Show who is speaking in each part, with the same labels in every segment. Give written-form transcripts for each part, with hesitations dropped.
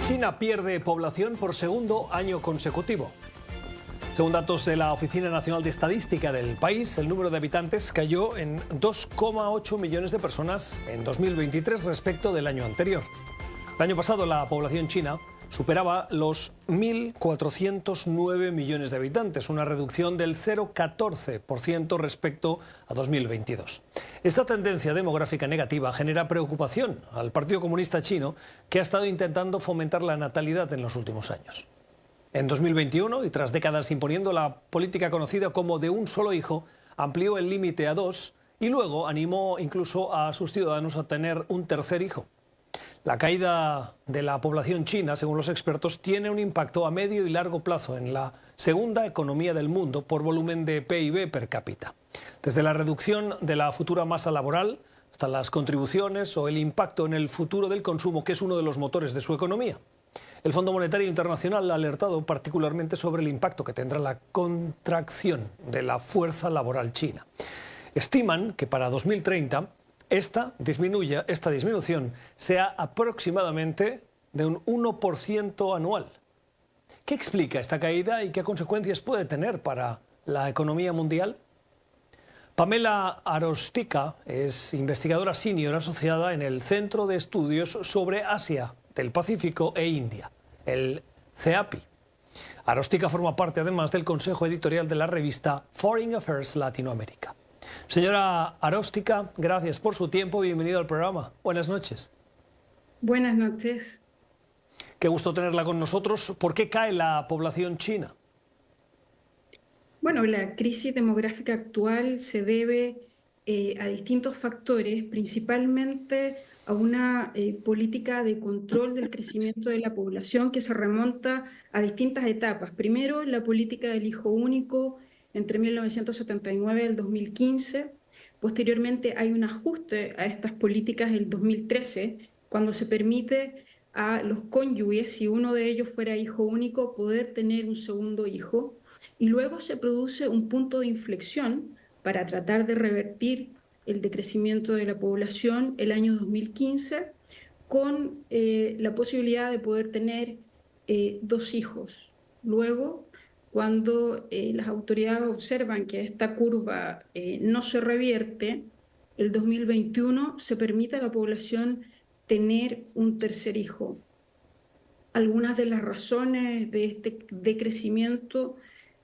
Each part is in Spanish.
Speaker 1: China pierde población por segundo año consecutivo. Según datos de la Oficina Nacional de Estadística del país, el número de habitantes cayó en 2,8 millones de personas en 2023 respecto del año anterior. El año pasado la población china superaba los 1.409 millones de habitantes, una reducción del 0,14% respecto a 2022. Esta tendencia demográfica negativa genera preocupación al Partido Comunista Chino, que ha estado intentando fomentar la natalidad en los últimos años. En 2021, y tras décadas imponiendo la política conocida como de un solo hijo, amplió el límite a 2 y luego animó incluso a sus ciudadanos a tener un tercer hijo. La caída de la población china, según los expertos, tiene un impacto a medio y largo plazo en la segunda economía del mundo por volumen de PIB per cápita. Desde la reducción de la futura masa laboral hasta las contribuciones o el impacto en el futuro del consumo, que es uno de los motores de su economía. El Fondo Monetario Internacional ha alertado particularmente sobre el impacto que tendrá la contracción de la fuerza laboral china. Estiman que para 2030 esta disminución sea aproximadamente de un 1% anual. ¿Qué explica esta caída y qué consecuencias puede tener para la economía mundial? Pamela Arostica es investigadora senior asociada en el Centro de Estudios sobre Asia del Pacífico e India, el CEAPI. Arostica forma parte además del consejo editorial de la revista Foreign Affairs Latinoamérica. Señora Arostica, gracias por su tiempo y bienvenido al programa. Buenas noches.
Speaker 2: Buenas noches.
Speaker 1: Qué gusto tenerla con nosotros. ¿Por qué cae la población china?
Speaker 2: Bueno, la crisis demográfica actual se debe a distintos factores, principalmente a una política de control del crecimiento de la población que se remonta a distintas etapas. Primero, la política del hijo único entre 1979 y el 2015. Posteriormente hay un ajuste a estas políticas en el 2013, cuando se permite a los cónyuges, si uno de ellos fuera hijo único, poder tener un segundo hijo. Y luego se produce un punto de inflexión para tratar de revertir el decrecimiento de la población el año 2015 con la posibilidad de poder tener 2 hijos. Luego, cuando las autoridades observan que esta curva no se revierte, el 2021 se permite a la población tener un tercer hijo. Algunas de las razones de este decrecimiento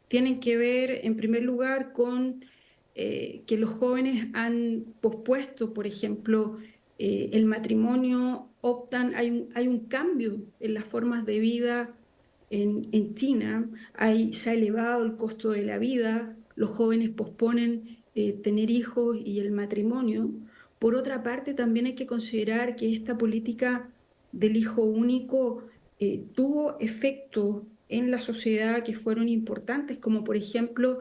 Speaker 2: tienen que ver, en primer lugar, con que los jóvenes han pospuesto, por ejemplo, el matrimonio, hay un cambio en las formas de vida en China, se ha elevado el costo de la vida, los jóvenes posponen tener hijos y el matrimonio. Por otra parte, también hay que considerar que esta política del hijo único tuvo efectos en la sociedad que fueron importantes, como por ejemplo,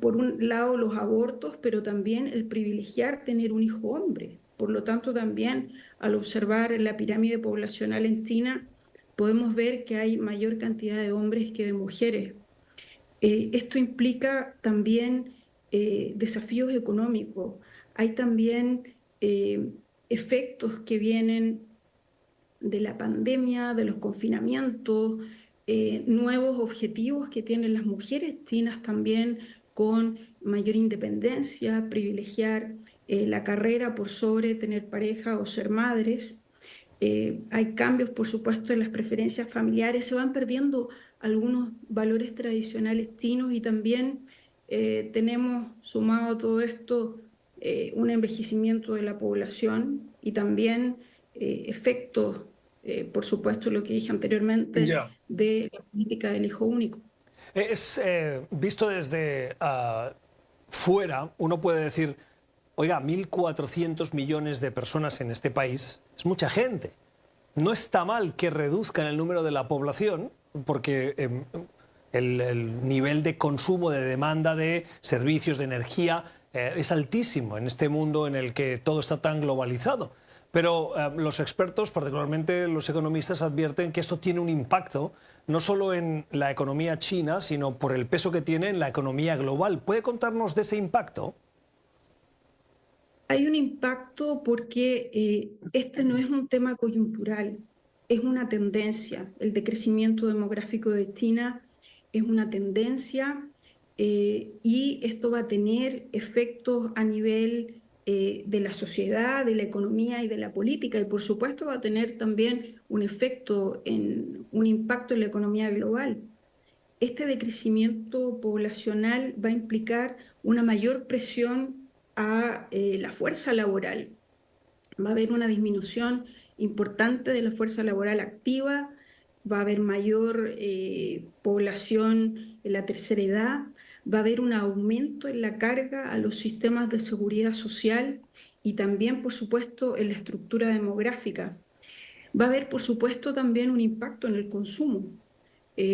Speaker 2: por un lado los abortos, pero también el privilegiar tener un hijo hombre. Por lo tanto, también al observar la pirámide poblacional en China, podemos ver que hay mayor cantidad de hombres que de mujeres. Esto implica también desafíos económicos. Hay también efectos que vienen de la pandemia, de los confinamientos, nuevos objetivos que tienen las mujeres chinas también con mayor independencia, privilegiar la carrera por sobre tener pareja o ser madres. Hay cambios, por supuesto, en las preferencias familiares, se van perdiendo algunos valores tradicionales chinos y también tenemos sumado a todo esto un envejecimiento de la población y también efectos, por supuesto, lo que dije anteriormente, de la política del hijo único.
Speaker 1: Visto desde fuera, uno puede decir, oiga, 1.400 millones de personas en este país, es mucha gente. No está mal que reduzcan el número de la población, porque el nivel de consumo, de demanda de servicios, de energía, es altísimo en este mundo en el que todo está tan globalizado. Pero los expertos, particularmente los economistas, advierten que esto tiene un impacto no solo en la economía china, sino por el peso que tiene en la economía global. ¿Puede contarnos de ese impacto?
Speaker 2: Hay un impacto porque este no es un tema coyuntural. es una tendencia. El decrecimiento demográfico de China es una tendencia y esto va a tener efectos a nivel de la sociedad, de la economía y de la política, y por supuesto va a tener también un un impacto en la economía global. Este decrecimiento poblacional va a implicar una mayor presión a la fuerza laboral. Va a haber una disminución importante de la fuerza laboral activa, va a haber mayor población en la tercera edad, va a haber un aumento en la carga a los sistemas de seguridad social y también, por supuesto, en la estructura demográfica. Va a haber, por supuesto, también un impacto en el consumo.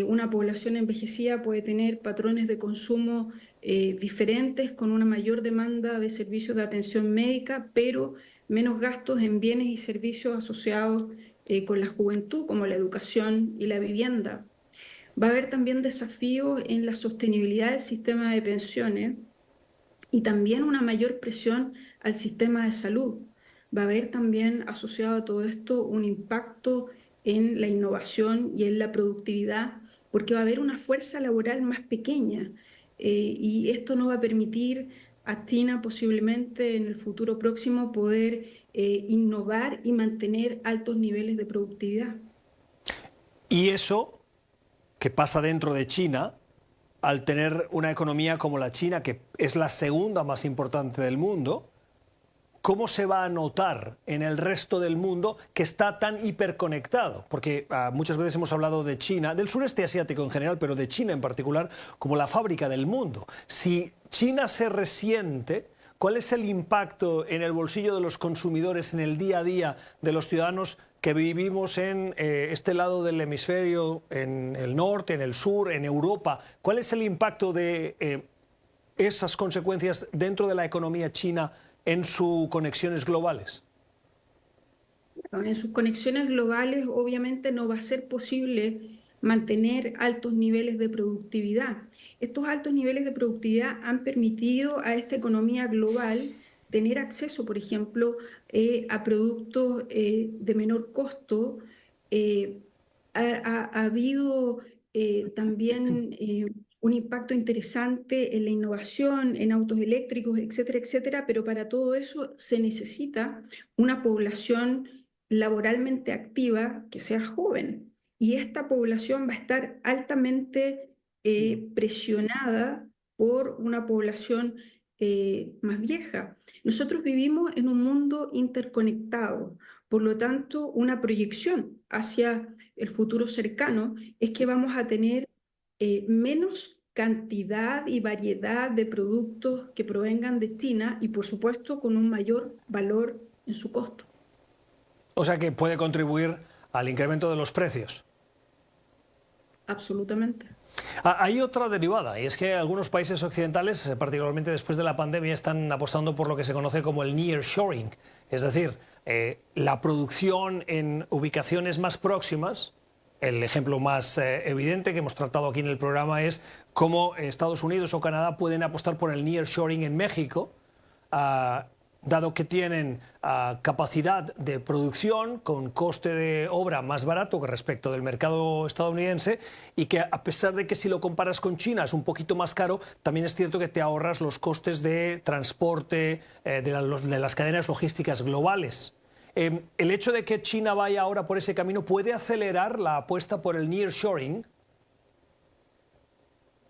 Speaker 2: Una población envejecida puede tener patrones de consumo diferentes, con una mayor demanda de servicios de atención médica, pero menos gastos en bienes y servicios asociados con la juventud, como la educación y la vivienda. Va a haber también desafíos en la sostenibilidad del sistema de pensiones y también una mayor presión al sistema de salud. Va a haber también asociado a todo esto un impacto en la innovación y en la productividad, porque va a haber una fuerza laboral más pequeña y esto no va a permitir a China posiblemente en el futuro próximo poder innovar y mantener altos niveles de productividad.
Speaker 1: Y eso que pasa dentro de China, al tener una economía como la China, que es la segunda más importante del mundo, ¿cómo se va a notar en el resto del mundo que está tan hiperconectado? Porque muchas veces hemos hablado de China, del sureste asiático en general, pero de China en particular, como la fábrica del mundo. Si China se resiente, ¿cuál es el impacto en el bolsillo de los consumidores, en el día a día de los ciudadanos que vivimos en este lado del hemisferio, en el norte, en el sur, en Europa? ¿Cuál es el impacto de esas consecuencias dentro de la economía china en sus conexiones globales?
Speaker 2: En sus conexiones globales, obviamente no va a ser posible mantener altos niveles de productividad. Estos altos niveles de productividad han permitido a esta economía global tener acceso, por ejemplo, a productos de menor costo. Eh, ha habido también un impacto interesante en la innovación, en autos eléctricos, etcétera, etcétera, pero para todo eso se necesita una población laboralmente activa que sea joven. Y esta población va a estar altamente presionada por una población más vieja. Nosotros vivimos en un mundo interconectado, por lo tanto, una proyección hacia el futuro cercano es que vamos a tener menos cantidad y variedad de productos que provengan de China y, por supuesto, con un mayor valor en su costo.
Speaker 1: O sea que puede contribuir al incremento de los precios.
Speaker 2: Absolutamente.
Speaker 1: Hay otra derivada, y es que algunos países occidentales, particularmente después de la pandemia, están apostando por lo que se conoce como el nearshoring, es decir, la producción en ubicaciones más próximas. El ejemplo más evidente que hemos tratado aquí en el programa es cómo Estados Unidos o Canadá pueden apostar por el nearshoring en México, dado que tienen capacidad de producción con coste de obra más barato que respecto del mercado estadounidense, y que a pesar de que si lo comparas con China es un poquito más caro, también es cierto que te ahorras los costes de transporte de las cadenas logísticas globales. ¿El hecho de que China vaya ahora por ese camino puede acelerar la apuesta por el nearshoring?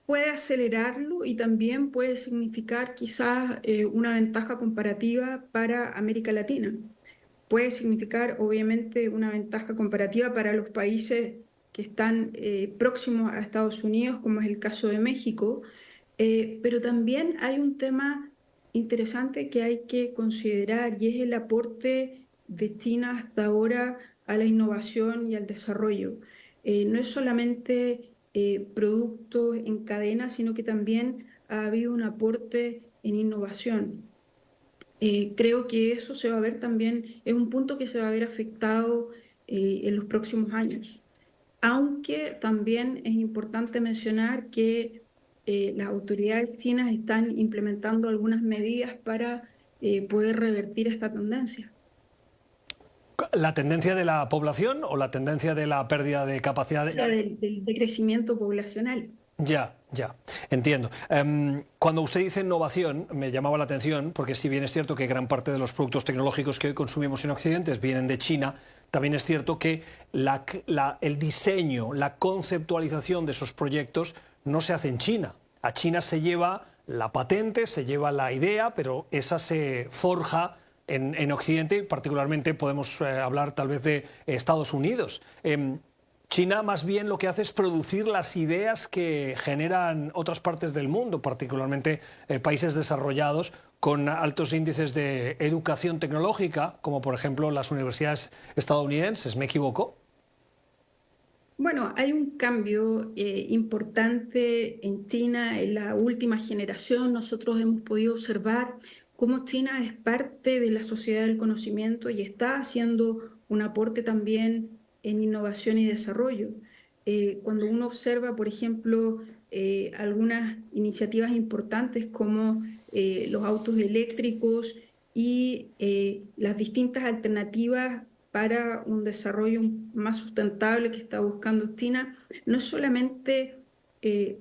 Speaker 2: Puede acelerarlo y también puede significar quizás una ventaja comparativa para América Latina. Puede significar obviamente una ventaja comparativa para los países que están próximos a Estados Unidos, como es el caso de México, pero también hay un tema interesante que hay que considerar y es el aporte de China hasta ahora a la innovación y al desarrollo. No es solamente productos en cadena, sino que también ha habido un aporte en innovación. Creo que eso se va a ver también, es un punto que se va a ver afectado en los próximos años. Aunque también es importante mencionar que las autoridades chinas están implementando algunas medidas para poder revertir esta tendencia.
Speaker 1: ¿La tendencia de la población o la tendencia de la pérdida de capacidad
Speaker 2: O sea, del crecimiento poblacional.
Speaker 1: Ya, entiendo. Cuando usted dice innovación, me llamaba la atención, porque si bien es cierto que gran parte de los productos tecnológicos que hoy consumimos en Occidente vienen de China, también es cierto que el diseño, la conceptualización de esos proyectos no se hace en China. A China se lleva la patente, se lleva la idea, pero esa se forja en Occidente, particularmente podemos hablar tal vez de Estados Unidos. China más bien lo que hace es producir las ideas que generan otras partes del mundo, particularmente países desarrollados con altos índices de educación tecnológica, como por ejemplo las universidades estadounidenses. ¿Me equivoco?
Speaker 2: Bueno, hay un cambio importante en China en la última generación. Nosotros hemos podido observar cómo China es parte de la sociedad del conocimiento y está haciendo un aporte también en innovación y desarrollo. Cuando uno observa, por ejemplo, algunas iniciativas importantes como los autos eléctricos y las distintas alternativas para un desarrollo más sustentable que está buscando China, no es solamente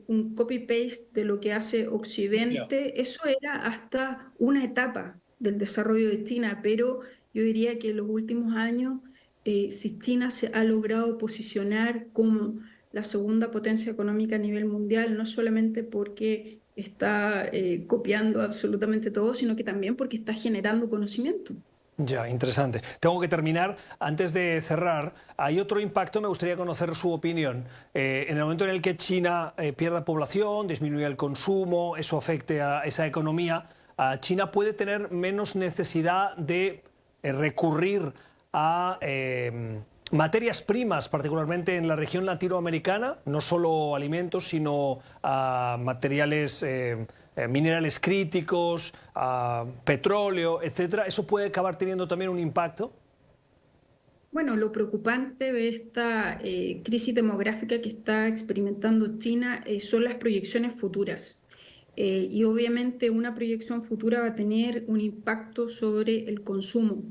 Speaker 2: un copy-paste de lo que hace Occidente, eso era hasta una etapa del desarrollo de China, pero yo diría que en los últimos años, si China se ha logrado posicionar como la segunda potencia económica a nivel mundial, no solamente porque está copiando absolutamente todo, sino que también porque está generando conocimiento.
Speaker 1: Ya, interesante. Tengo que terminar. Antes de cerrar, hay otro impacto, me gustaría conocer su opinión. En el momento en el que China pierda población, disminuya el consumo, eso afecte a esa economía, China puede tener menos necesidad de recurrir a materias primas, particularmente en la región latinoamericana, no solo alimentos, sino a materiales minerales críticos, petróleo, etcétera. ¿Eso puede acabar teniendo también un impacto?
Speaker 2: Bueno, lo preocupante de esta crisis demográfica que está experimentando China son las proyecciones futuras. Y obviamente una proyección futura va a tener un impacto sobre el consumo.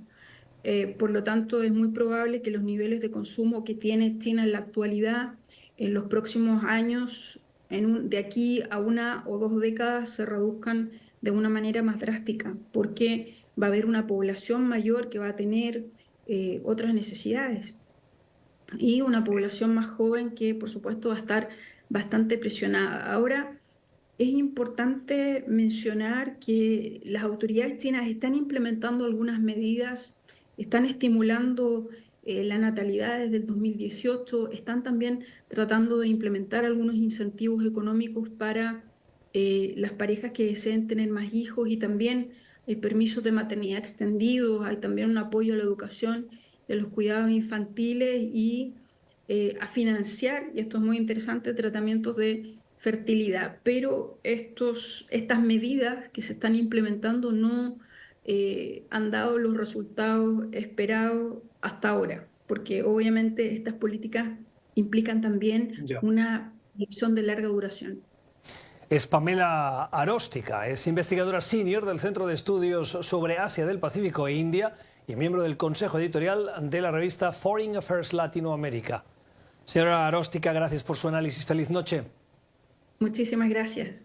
Speaker 2: Por lo tanto, es muy probable que los niveles de consumo que tiene China en la actualidad, en los próximos años, de aquí a 1 o 2 décadas, se reduzcan de una manera más drástica, porque va a haber una población mayor que va a tener otras necesidades y una población más joven que, por supuesto, va a estar bastante presionada. Ahora, es importante mencionar que las autoridades chinas están implementando algunas medidas, están estimulando la natalidad desde el 2018, están también tratando de implementar algunos incentivos económicos para las parejas que deseen tener más hijos y también hay permisos de maternidad extendidos, hay también un apoyo a la educación y a los cuidados infantiles y a financiar, y esto es muy interesante, tratamientos de fertilidad, pero estas medidas que se están implementando no han dado los resultados esperados hasta ahora, porque obviamente estas políticas implican también
Speaker 1: Ya.
Speaker 2: una visión de larga duración.
Speaker 1: Es Pamela Aróstica, es investigadora senior del Centro de Estudios sobre Asia del Pacífico e India y miembro del Consejo Editorial de la revista Foreign Affairs Latinoamérica. Señora Aróstica, gracias por su análisis. Feliz noche.
Speaker 2: Muchísimas gracias.